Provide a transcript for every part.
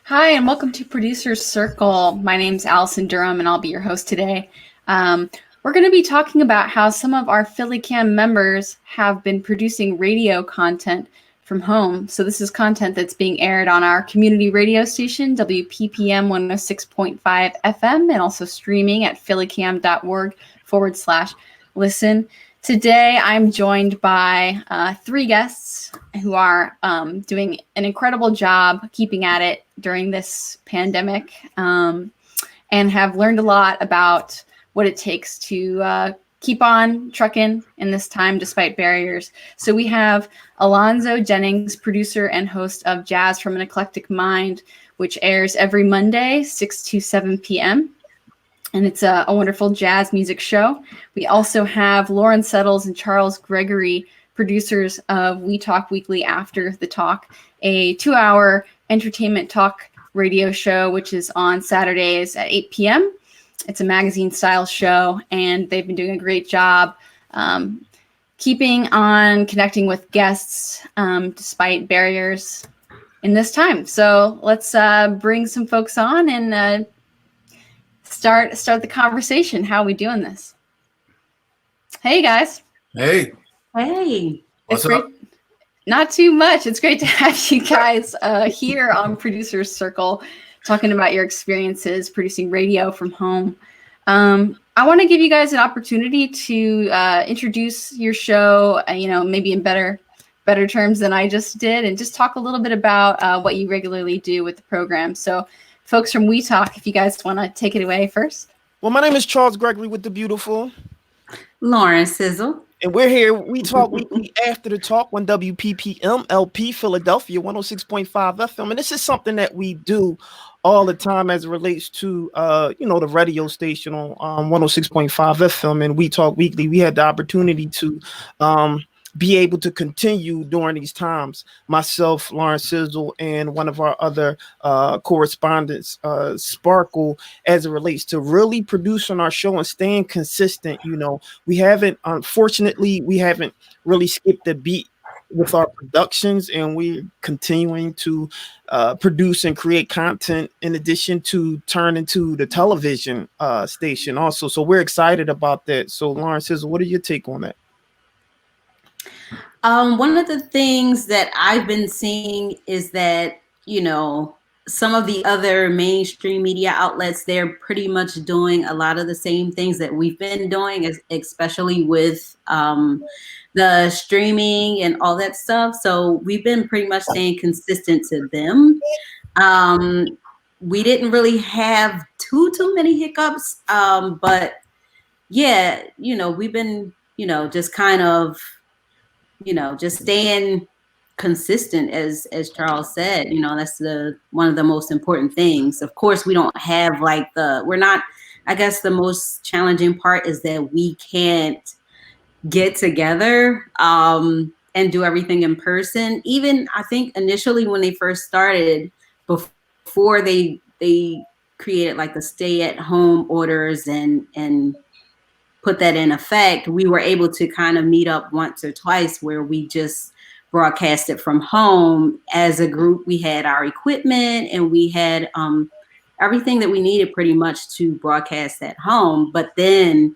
Hi, and welcome to Producers Circle. My name's Allison Durham, and I'll be your host today. We're going to be talking about how some of our PhillyCam members have been producing radio content from home. So this is content that's being aired on our community radio station, WPPM 106.5 FM, and also streaming at phillycam.org/listen. Today, I'm joined by three guests who are doing an incredible job keeping at it during this pandemic and have learned a lot about what it takes to keep on trucking in this time despite barriers. So we have Alonzo Jennings, producer and host of Jazz from an Eclectic Mind, which airs every Monday, 6 to 7 p.m., and it's a wonderful jazz music show. We also have Lauren Settles and Charles Gregory, producers of We Talk Weekly After the Talk, a 2-hour entertainment talk radio show, which is on Saturdays at 8 p.m. It's a magazine-style show, and they've been doing a great job keeping on connecting with guests despite barriers in this time. So let's bring some folks on and start the conversation. How are we doing this? Hey guys. Hey. What's up? Not too much. It's great to have you guys here on Producers Circle talking about your experiences producing radio from home. I want to give you guys an opportunity to introduce your show, maybe in better terms than I just did, and just talk a little bit about what you regularly do with the program. So folks from We Talk, if you guys want to take it away first. Well, my name is Charles Gregory with the beautiful Lauren Sizzle. And we're here. We talk weekly after the talk on WPPM LP Philadelphia 106.5 FM. And this is something that we do all the time as it relates to, the radio station on 106.5 FM. And We Talk Weekly. We had the opportunity to be able to continue during these times. Myself, Lauren Sizzle, and one of our other correspondents, Sparkle, as it relates to really producing our show and staying consistent. Unfortunately, we haven't really skipped a beat with our productions, and we're continuing to produce and create content in addition to turn into the television station also. So we're excited about that. So Lauren Sizzle, what are your take on that? One of the things that I've been seeing is that, some of the other mainstream media outlets, they're pretty much doing a lot of the same things that we've been doing, especially with the streaming and all that stuff. So we've been pretty much staying consistent to them. We didn't really have too many hiccups. But yeah, we've been, just kind of, just staying consistent, as Charles said. That's one of the most important things. Of course, we don't have I guess the most challenging part is that we can't get together and do everything in person. Even I think initially when they first started, before they created like the stay-at-home orders and put that in effect, we were able to kind of meet up once or twice where we just broadcasted from home as a group. We had our equipment and we had everything that we needed pretty much to broadcast at home. But then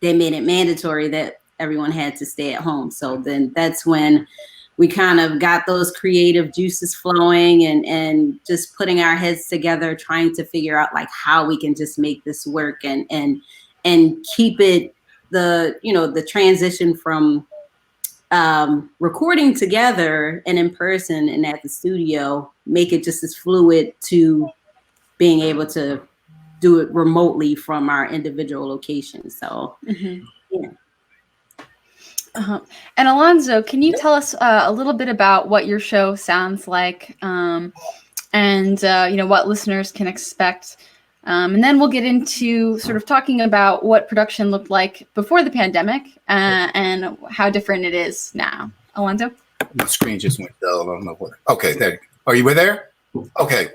they made it mandatory that everyone had to stay at home. So then that's when we kind of got those creative juices flowing and just putting our heads together, trying to figure out like how we can just make this work and keep it the transition from recording together and in person and at the studio, make it just as fluid to being able to do it remotely from our individual locations. So, yeah. And Alonzo, can you tell us a little bit about what your show sounds like and what listeners can expect? And then we'll get into sort of talking about what production looked like before the pandemic and how different it is now. Alonzo? My screen just went dull. I don't know what. Okay, there. Are you there? Okay.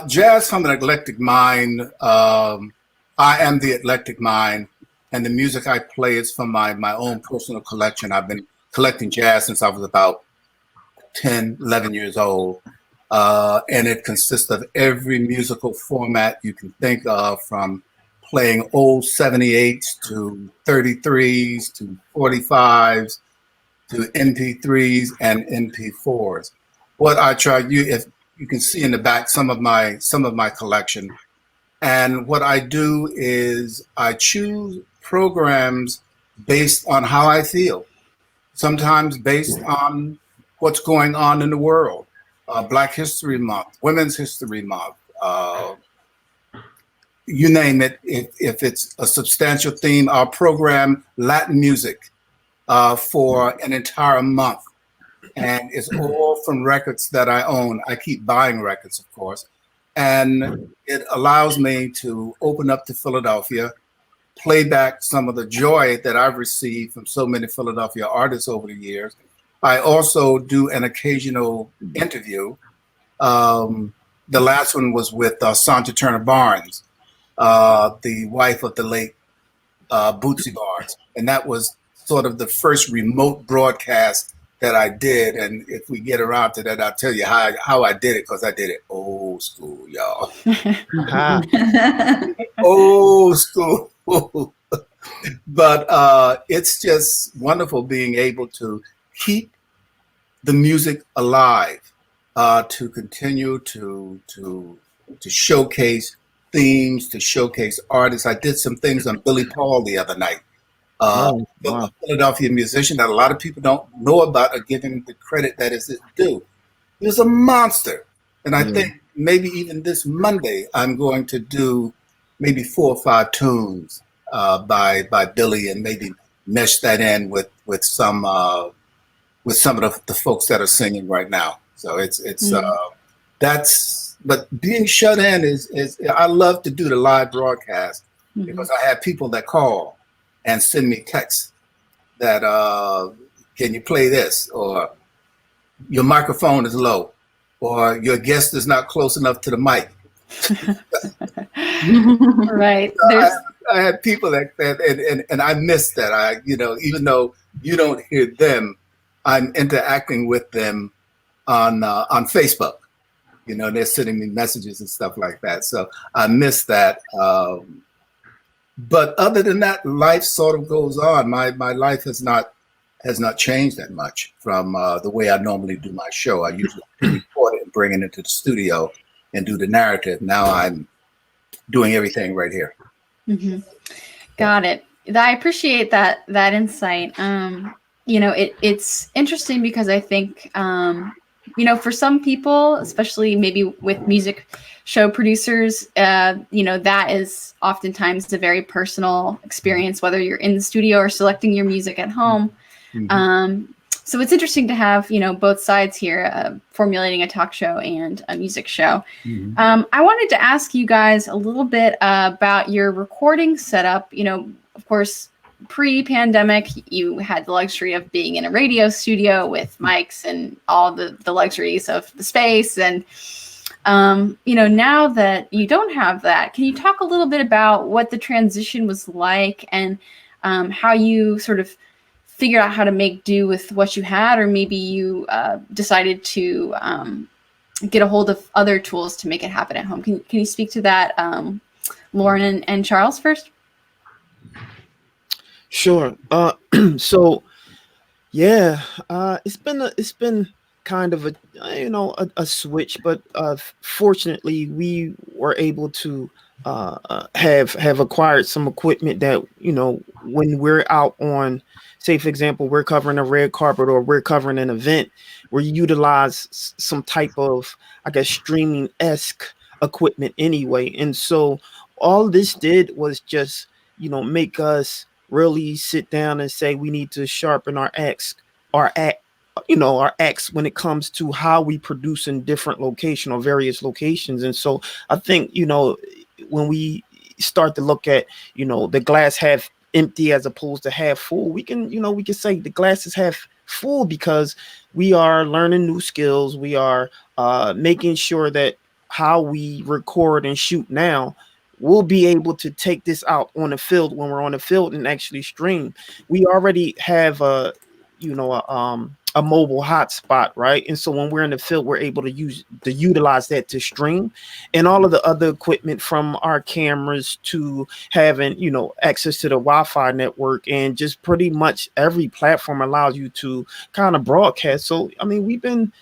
Jazz from an Eclectic Mind. I am the Eclectic Mind, and the music I play is from my own personal collection. I've been collecting jazz since I was about 10, 11 years old. And it consists of every musical format you can think of, from playing old 78s to 33s to 45s to MP3s and MP4s. What I try, if you can see in the back some of my collection, and what I do is I choose programs based on how I feel, sometimes based on what's going on in the world. Black History Month, Women's History Month, you name it. If it's a substantial theme, I'll program Latin music for an entire month. And it's all from records that I own. I keep buying records, of course. And it allows me to open up to Philadelphia, play back some of the joy that I've received from so many Philadelphia artists over the years. I also do an occasional interview. The last one was with Santa Turner Barnes, the wife of the late Bootsy Barnes. And that was sort of the first remote broadcast that I did. And if we get around to that, I'll tell you how I did it, because I did it old school, y'all. Old school. But it's just wonderful being able to keep the music alive, to continue to showcase themes, to showcase artists. I did some things on Billy Paul the other night. A Philadelphia musician that a lot of people don't know about or give him the credit that is his due. He was a monster. And I think maybe even this Monday, I'm going to do maybe 4 or 5 tunes by Billy, and maybe mesh that in with some of the folks that are singing right now. So but being shut in is I love to do the live broadcast, because I have people that call and send me texts that, can you play this? Or your microphone is low, or your guest is not close enough to the mic. Right. I had people and I miss that. Even though you don't hear them, I'm interacting with them on Facebook. They're sending me messages and stuff like that. So I miss that. But other than that, life sort of goes on. My life has not changed that much from the way I normally do my show. I usually record it and bring it into the studio and do the narrative. Now I'm doing everything right here. Got it. I appreciate that insight. It's interesting because I think, for some people, especially maybe with music show producers, that is oftentimes a very personal experience, whether you're in the studio or selecting your music at home. So it's interesting to have, both sides here, formulating a talk show and a music show. I wanted to ask you guys a little bit about your recording setup. Of course, pre-pandemic, you had the luxury of being in a radio studio with mics and all the luxuries of the space. And, now that you don't have that, can you talk a little bit about what the transition was like, and how you sort of figured out how to make do with what you had, or maybe you decided to get a hold of other tools to make it happen at home? Can you speak to that, Lauren and Charles first? Sure. So yeah, it's been kind of a switch, but fortunately we were able to have acquired some equipment that, when we're out on, say for example, we're covering a red carpet or we're covering an event, we utilize some type of, I guess, streaming-esque equipment anyway. And so all this did was just, make us really sit down and say we need to sharpen our acts when it comes to how we produce in different location or various locations. And so I think, when we start to look at, the glass half empty as opposed to half full, we can say the glass is half full because we are learning new skills. We are making sure that how we record and shoot now, we'll be able to take this out on the field when we're on the field and actually stream. We already have a mobile hotspot, right? And so when we're in the field, we're able to utilize that to stream, and all of the other equipment from our cameras to having, access to the Wi-Fi network, and just pretty much every platform allows you to kind of broadcast. So, I mean, we've been,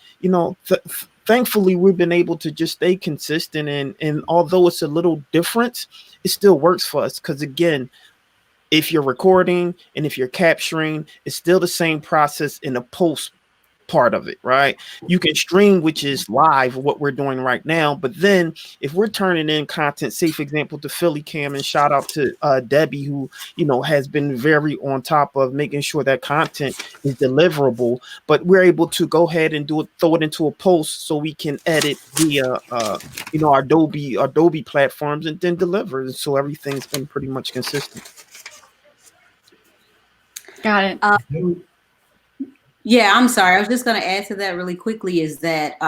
thankfully, we've been able to just stay consistent, and although it's a little different, it still works for us. Because again, if you're recording and if you're capturing, it's still the same process in the post part of it, right? You can stream, which is live, what we're doing right now. But then if we're turning in content, say for example, to Philly Cam, and shout out to Debbie, who, has been very on top of making sure that content is deliverable, but we're able to go ahead and throw it into a post so we can edit via, our Adobe platforms, and then deliver. So everything's been pretty much consistent. Got it. Yeah, I'm sorry. I was just going to add to that really quickly is that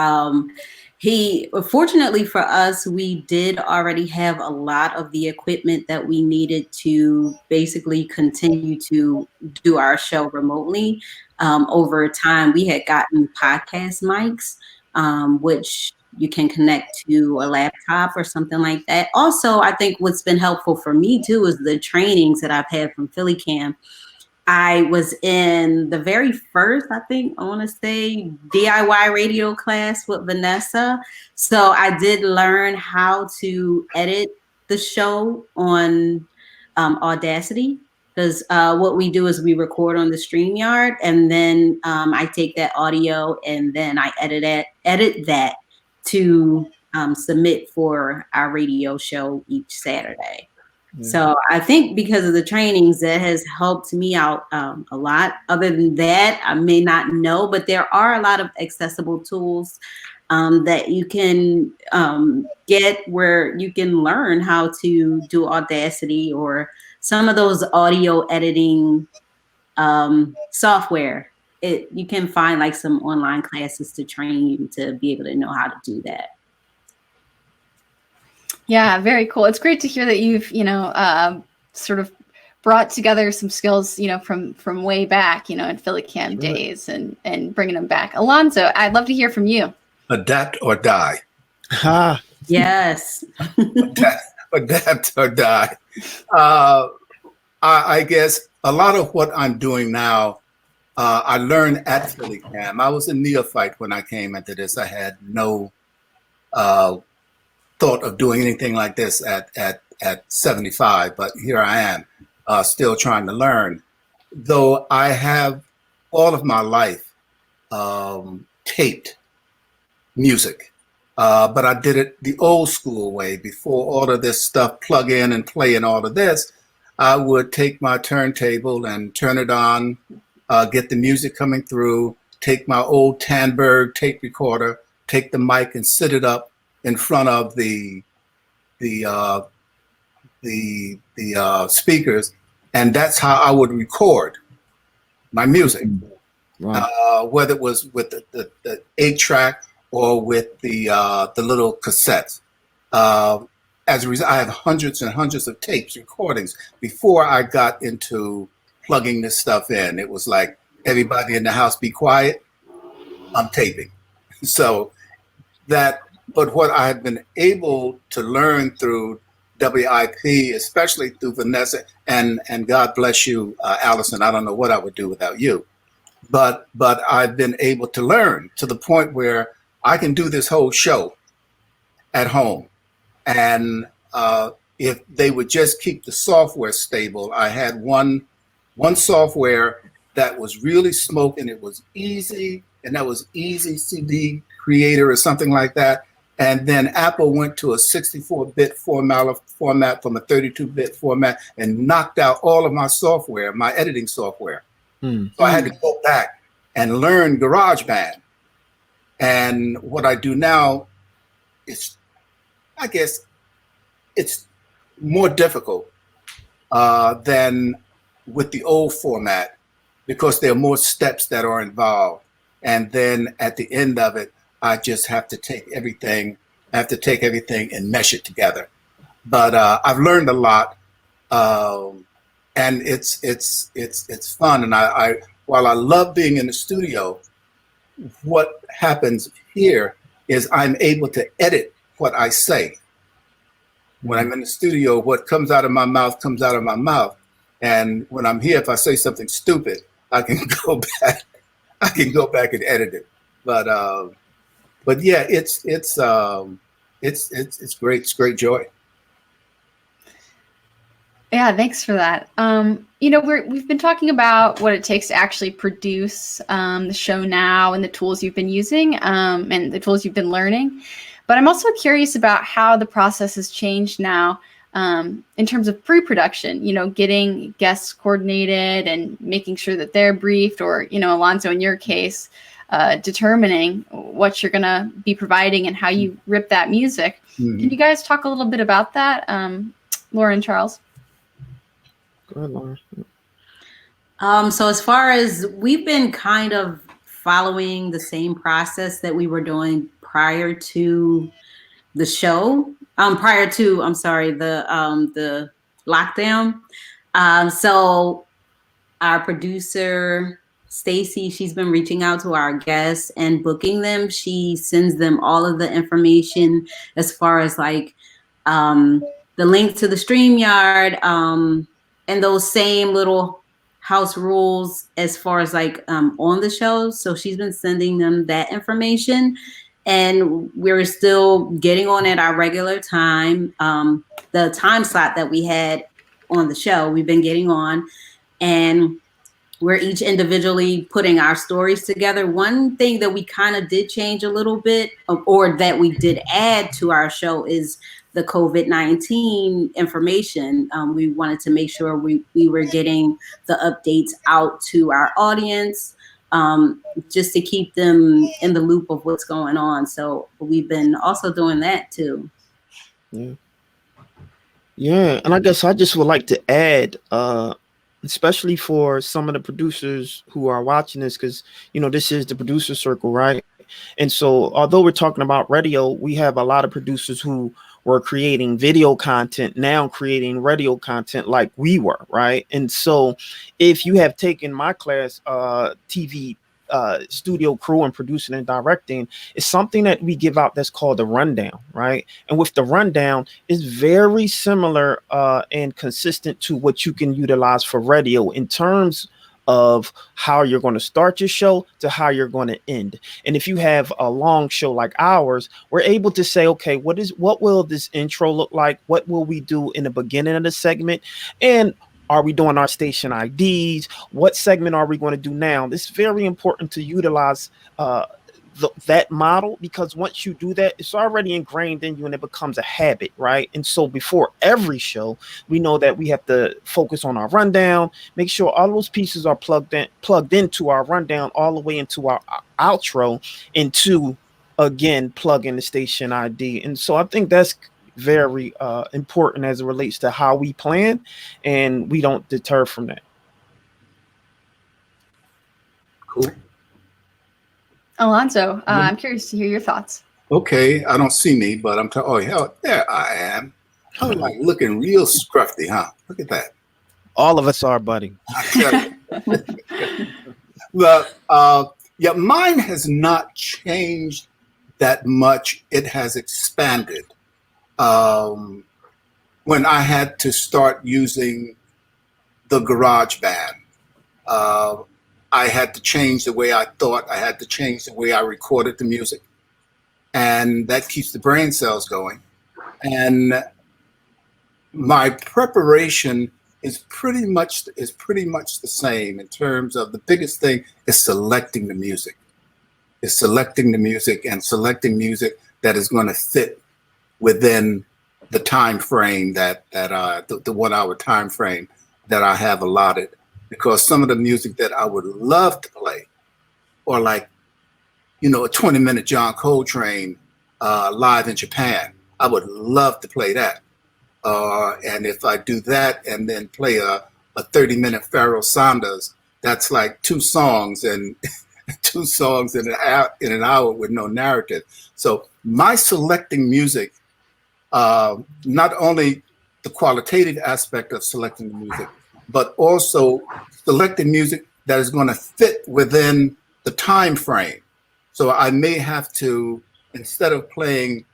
fortunately for us, we did already have a lot of the equipment that we needed to basically continue to do our show remotely. Over time, we had gotten podcast mics, which you can connect to a laptop or something like that. Also, I think what's been helpful for me too is the trainings that I've had from Philly Cam. I was in the very first, I want to say, DIY radio class with Vanessa. So I did learn how to edit the show on Audacity, because what we do is we record on the StreamYard, and then I take that audio and then I edit that to submit for our radio show each Saturday. So I think because of the trainings, that has helped me out a lot. Other than that, I may not know, but there are a lot of accessible tools that you can get where you can learn how to do Audacity or some of those audio editing software. You can find like some online classes to train you to be able to know how to do that. Yeah, very cool. It's great to hear that you've, sort of brought together some skills, from way back, in Philly Cam days and bringing them back. Alonzo, I'd love to hear from you. Adapt or die. Yes. Adapt or die. I guess a lot of what I'm doing now, I learned at Philly Cam. I was a neophyte when I came into this. I had no thought of doing anything like this at 75, but here I am, still trying to learn. Though I have all of my life taped music, but I did it the old school way. Before all of this stuff, plug in and play and all of this, I would take my turntable and turn it on, get the music coming through, take my old Tandberg tape recorder, take the mic and sit it up in front of the speakers, and that's how I would record my music. Wow. Whether it was with the 8-track or with the little cassettes. As a result, I have hundreds and hundreds of tapes, recordings. Before I got into plugging this stuff in, it was like, everybody in the house be quiet, I'm taping. So that. But what I have been able to learn through WIP, especially through Vanessa, and God bless you, Allison, I don't know what I would do without you. But I've been able to learn to the point where I can do this whole show at home. And if they would just keep the software stable, I had one software that was really smoking. It was easy, and that was Easy CD Creator or something like that. And then Apple went to a 64-bit format from a 32-bit format and knocked out all of my software, my editing software. So I had to go back and learn GarageBand. And what I do now is, I guess, it's more difficult than with the old format because there are more steps that are involved. And then at the end of it, I just have to take everything. I have to take everything and mesh it together. But I've learned a lot, and it's fun. And while I love being in the studio, what happens here is I'm able to edit what I say. When I'm in the studio, what comes out of my mouth comes out of my mouth. And when I'm here, if I say something stupid, I can go back. I can go back and edit it. But yeah, it's great. It's great joy. Yeah, thanks for that. You know, we've been talking about what it takes to actually produce the show now, and the tools you've been using, and the tools you've been learning. But I'm also curious about how the process has changed now in terms of pre-production. You know, getting guests coordinated and making sure that they're briefed, or, you know, Alonzo, in your case, determining what you're going to be providing and how you rip that music. Mm-hmm. Can you guys talk a little bit about that, Laura and Charles? Go ahead, Laura. So as far as, we've been kind of following the same process that we were doing prior to the show, the lockdown. So our producer, Stacy, she's been reaching out to our guests and booking them. She sends them all of the information as far as like the link to the StreamYard, and those same little house rules as far as like on the show. So she's been sending them that information, and we're still getting on at our regular time. The time slot that we had on the show, we've been getting on, and we're each individually putting our stories together. One thing that we kind of did change a little bit, or that we did add to our show, is the COVID-19 information. We wanted to make sure we were getting the updates out to our audience, just to keep them in the loop of what's going on. So we've been also doing that too. Yeah, and I guess I just would like to add, especially for some of the producers who are watching this, because, you know, this is the producer circle, right? And so although we're talking about radio, we have a lot of producers who were creating video content, now creating radio content like we were, right? And so if you have taken my class, TV studio crew and producing and directing, is something that we give out that's called the rundown, right? And with the rundown, it's very similar and consistent to what you can utilize for radio in terms of how you're going to start your show to how you're going to end. And if you have a long show like ours, we're able to say, okay, what will this intro look like? What will we do in the beginning of the segment? And are we doing our station IDs? What segment are we going to do now? It's very important to utilize that model, because once you do that, it's already ingrained in you and it becomes a habit, right? And so before every show, we know that we have to focus on our rundown, make sure all those pieces are plugged into our rundown, all the way into our outro, into, again, plug in the station ID. And so I think that's very important as it relates to how we plan, and we don't deter from that. Cool. Alonzo, I'm curious to hear your thoughts. Okay, I don't see me, but I'm oh, hell, there I am. I'm like looking real scruffy, huh? Look at that. All of us are, buddy. Well, yeah, mine has not changed that much. It has expanded. When I had to start using the GarageBand, I had to change the way I thought. I had to change the way I recorded the music, and that keeps the brain cells going. And my preparation is pretty much the same in terms of the biggest thing is selecting the music. Is selecting the music and selecting music that is going to fit within the time frame the 1 hour time frame that I have allotted. Because some of the music that I would love to play, or like, you know, a 20-minute John Coltrane live in Japan, I would love to play that. And if I do that and then play a 30-minute Pharoah Sanders, that's like 2 songs and 2 songs in an hour with no narrative. So my selecting music, not only the qualitative aspect of selecting the music, but also selecting music that is going to fit within the time frame. So I may have to, instead of playing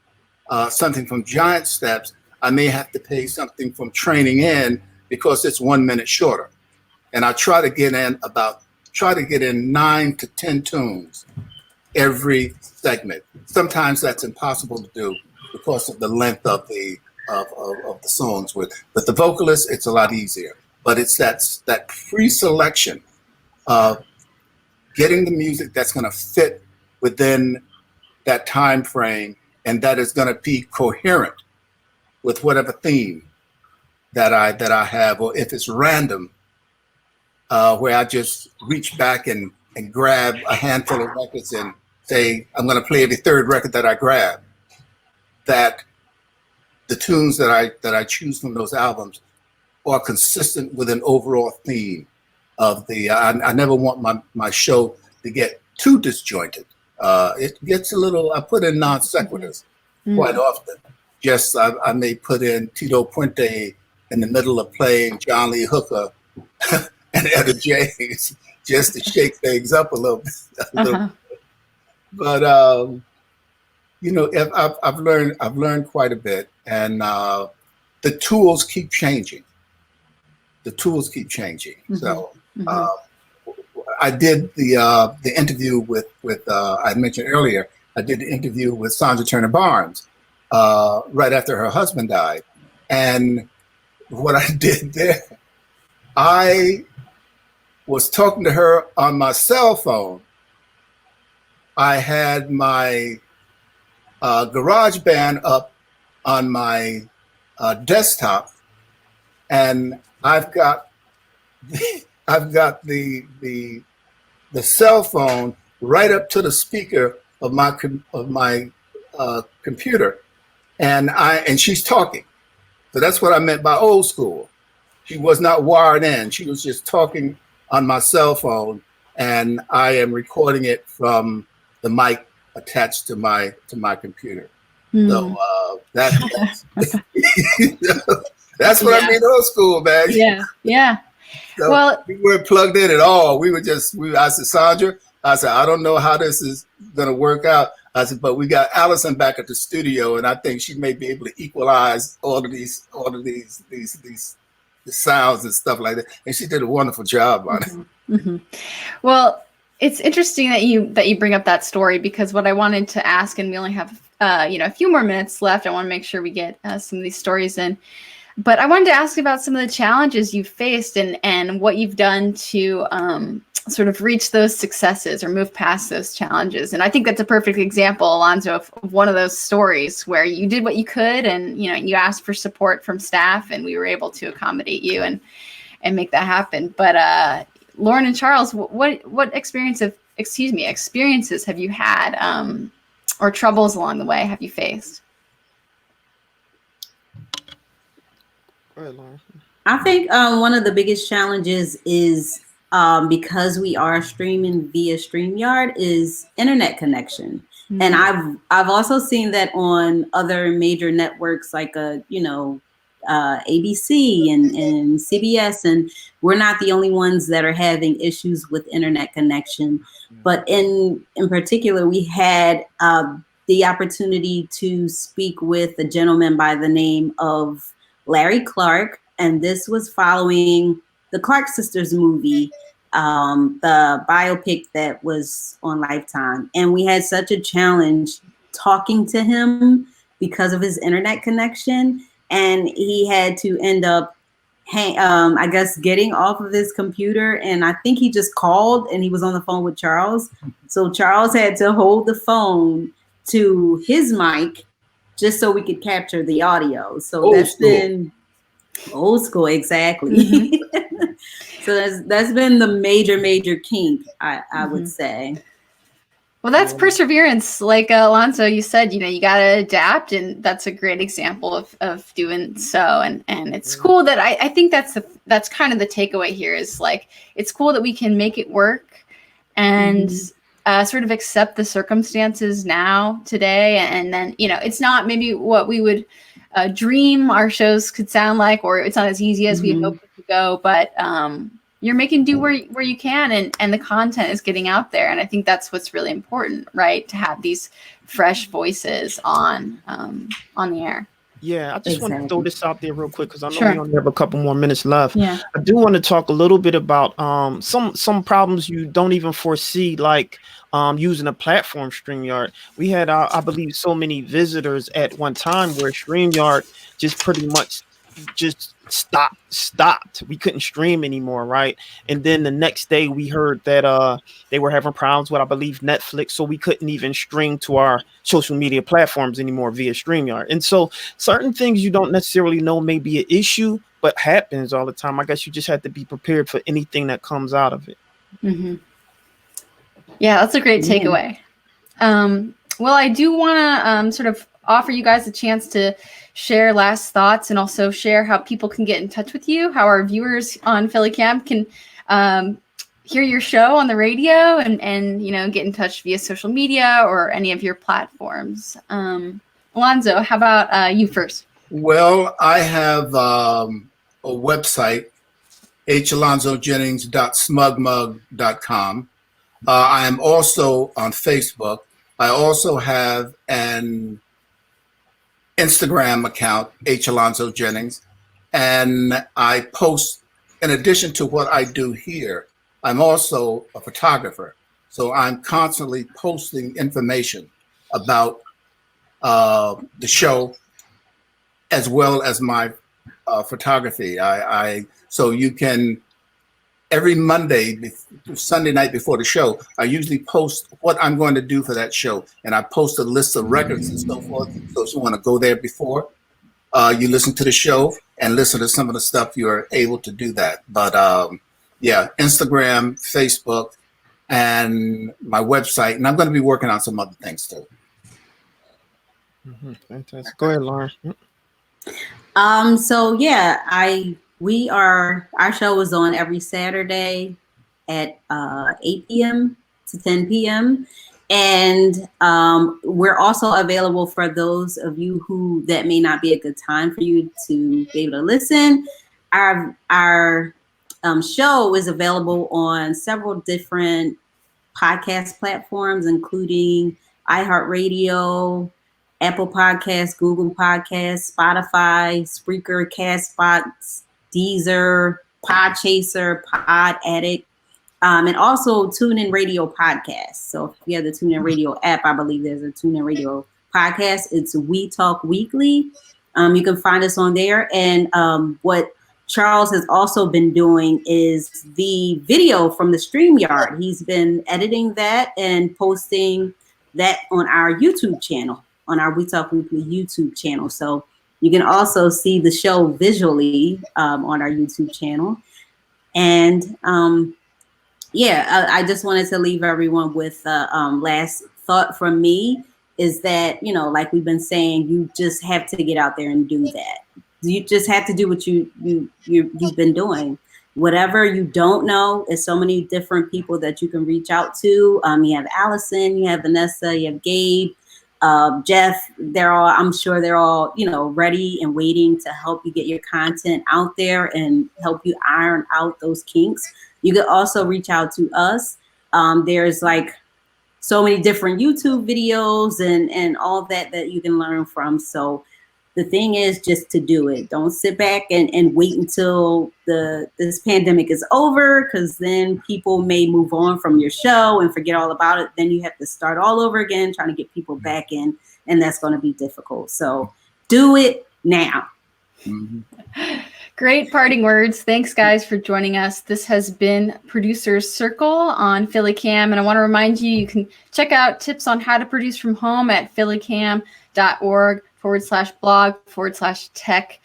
something from Giant Steps, I may have to play something from Training In because it's 1 minute shorter. And I try to get in 9 to 10 tunes every segment. Sometimes that's impossible to do because of the length of the songs. With the vocalist, it's a lot easier. But it's that pre-selection of getting the music that's going to fit within that time frame and that is going to be coherent with whatever theme that I have, or if it's random, where I just reach back and grab a handful of records and say, I'm going to play every third record that I grab, that the tunes that I choose from those albums are consistent with an overall theme of the, I never want my show to get too disjointed. It gets a little, I put in non sequiturs quite often. Just, I may put in Tito Puente in the middle of playing John Lee Hooker and Etta James, just to shake things up a little bit. But, you know, I've learned quite a bit, and the tools keep changing. So I did the interview with I mentioned earlier. I did the interview with Sandra Turner Barnes right after her husband died, and what I did there, I was talking to her on my cell phone. I had my GarageBand up on my desktop, and I've got the cell phone right up to the speaker of my computer, and she's talking. So that's what I meant by old school. She was not wired in. She was just talking on my cell phone, and I am recording it from the mic attached to my computer. So that's that's what I mean, old school, man. Yeah. So well, we weren't plugged in at all. I said, Sandra, I don't know how this is going to work out. I said, but we got Allison back at the studio, and I think she may be able to equalize all of these the sounds and stuff like that. And she did a wonderful job on it. Well, it's interesting that you bring up that story, because what I wanted to ask, and we only have a few more minutes left. I want to make sure we get some of these stories in. But I wanted to ask about some of the challenges you've faced and what you've done to sort of reach those successes or move past those challenges. And I think that's a perfect example, Alonzo, of one of those stories where you did what you could, and you asked for support from staff, and we were able to accommodate you and make that happen. But Lauren and Charles, what experiences have you had, or troubles along the way have you faced? I think one of the biggest challenges is because we are streaming via StreamYard is internet connection. And I've also seen that on other major networks like ABC and CBS, and we're not the only ones that are having issues with internet connection. But in particular, we had the opportunity to speak with a gentleman by the name of Larry Clark, and this was following the Clark Sisters movie, the biopic that was on Lifetime. And we had such a challenge talking to him because of his internet connection, and he had to end up I guess getting off of his computer, and I think he just called, and he was on the phone with Charles. So Charles had to hold the phone to his mic just so we could capture the audio. So that's been old school, exactly. So that's been the major kink, I would say. Well, that's perseverance. Like Alonzo, you said, you got to adapt, and that's a great example of doing so. And it's cool that I think that's kind of the takeaway here is, like, it's cool that we can make it work and sort of accept the circumstances now today. And then, it's not maybe what we would dream our shows could sound like, or it's not as easy as we hoped it to go. But, you're making do where you can, and the content is getting out there. And I think that's what's really important, right? To have these fresh voices on the air. Yeah, I just want to throw this out there real quick because I know we only have a couple more minutes left. Yeah. I do want to talk a little bit about some problems you don't even foresee, like using a platform, StreamYard. We had, I believe, so many visitors at one time where StreamYard just pretty much just stopped. We couldn't stream anymore, right? And then the next day we heard that they were having problems with, I believe, Netflix, so we couldn't even stream to our social media platforms anymore via StreamYard. And so certain things you don't necessarily know may be an issue, but happens all the time. I guess you just have to be prepared for anything that comes out of it. Mm-hmm. Yeah, that's a great takeaway. Well, I do want to sort of offer you guys a chance to share last thoughts and also share how people can get in touch with you, how our viewers on PhillyCam can hear your show on the radio and get in touch via social media or any of your platforms. Alonzo, how about you first? Well, I have a website, halonzojennings.smugmug.com. I am also on Facebook. I also have an Instagram account, Alonzo Jennings, and I post, in addition to what I do here, I'm also a photographer. So I'm constantly posting information about the show as well as my photography. So you can, every Sunday night before the show, I usually post what I'm going to do for that show. And I post a list of records and so forth. So if you want to go there before you listen to the show and listen to some of the stuff, you're able to do that. But yeah, Instagram, Facebook, and my website. And I'm going to be working on some other things too. Mm-hmm. Fantastic. Go ahead, Lauren. So yeah, our show is on every Saturday at 8 p.m. to 10 p.m. And we're also available for those of you that may not be a good time for you to be able to listen. Our show is available on several different podcast platforms, including iHeartRadio, Apple Podcasts, Google Podcasts, Spotify, Spreaker, Castbox, Deezer, Podchaser, Pod Addict, and also TuneIn Radio Podcast. So if you have the TuneIn Radio app, I believe there's a TuneIn Radio Podcast. It's We Talk Weekly. You can find us on there. And what Charles has also been doing is the video from the StreamYard. He's been editing that and posting that on our YouTube channel, on our We Talk Weekly YouTube channel. So you can also see the show visually on our YouTube channel. And yeah, I just wanted to leave everyone with last thought from me is that, like we've been saying, you just have to get out there and do that. You just have to do what you've been doing. Whatever you don't know, there's so many different people that you can reach out to. You have Allison, you have Vanessa, you have Gabe, Jeff. I'm sure they're all, ready and waiting to help you get your content out there and help you iron out those kinks. You could also reach out to us. There's like so many different YouTube videos and all of that you can learn from. So the thing is just to do it. Don't sit back and wait until this pandemic is over, because then people may move on from your show and forget all about it. Then you have to start all over again, trying to get people back in, and that's going to be difficult. So do it now. Mm-hmm. Great parting words. Thanks, guys, for joining us. This has been Producers Circle on PhillyCam. And I want to remind you, you can check out tips on how to produce from home at phillycam.org/blog/tech.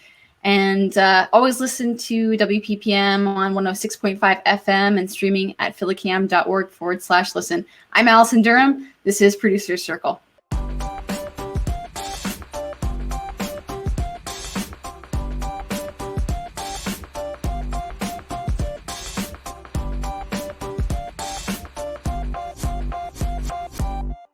And always listen to WPPM on 106.5 FM and streaming at phillycam.org/listen. I'm Allison Durham. This is Producers Circle.